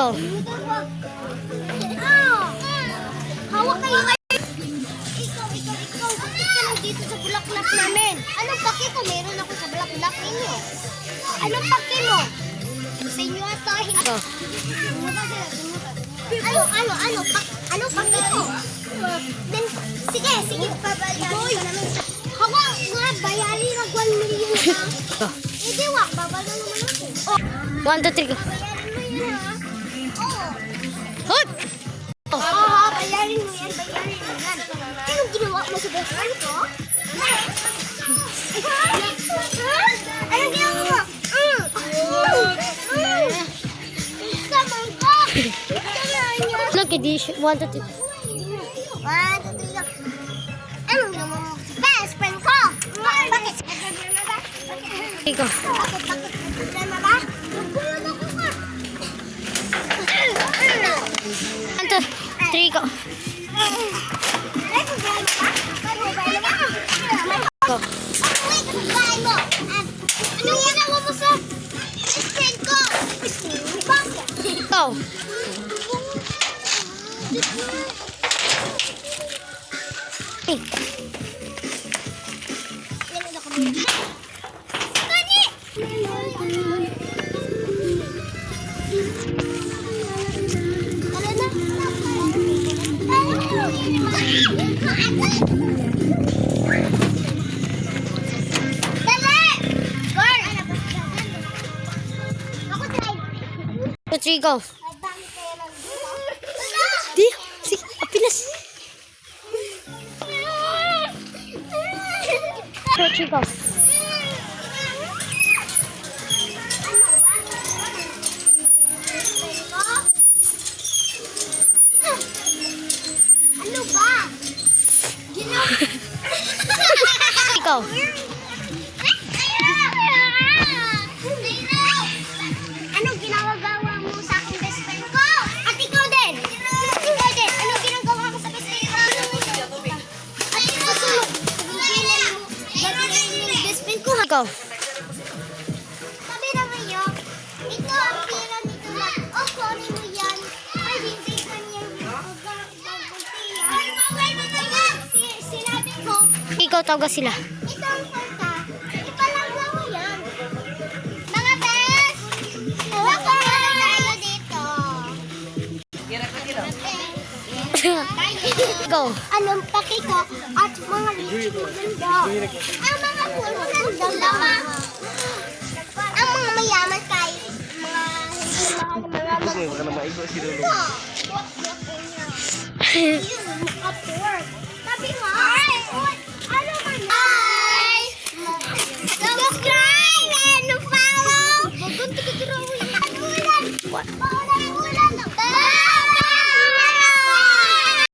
Ikaw. Hawak kayo. Ikaw. Bakit ka lang dito sa bulaklak namin? Anong paki ko? Meron ako sa bulaklak ninyo. Anong paki mo? Sa inyo ata. Ikaw. Ano paki mo? Then, sige. Babayarin ka namin. Hawak nga, bayarin ng 1 million na. Hindi wak, babala naman ako. 1, 2, 3, go. Bayarin mo yun ha. Oo. Hot! Bayarin mo yan. Anong ginawa mo sa best friend ko? Anong ginawa mo? Saman ko! Look at this. 1, 2, 3. 1, 2, 3, go. Anong ginawa mo sa best friend ko? Bakit? Ikaw. Bakit? Problema ba? Nagulog ako ka. 1, 2, 3, go. May problema ba? Go. May kapitbahay mo. Anong ginawa mo sa best friend ko? Bakit? Ikaw. Hey. Two, three, go. Di, si, apinas. Two, three, go. Ano ba? Ikaw. Anong ginagawa mo sa aking best friend ko? At ikaw din. Anong ginagawa mo sa best friend ko? At ikaw sulong. Gagawin mo yung best friend ko. Ikaw. Sabi naman yun, ito ang pira nito lang. O, kunin mo yan. Ay, hindi ka niya sinabi ko, Ikaw, tawag sila. ito ang pagka. Ipalagla mo yan. Mga bes! Nakahala tayo dito. Go. Anong paki ko at mga lichig maganda. Ang mga puno ng dalawa. Ang mga mayaman kahit mga hindi mahal mga Gusto mo, wala na maigo si Lolo. Yun, makapork.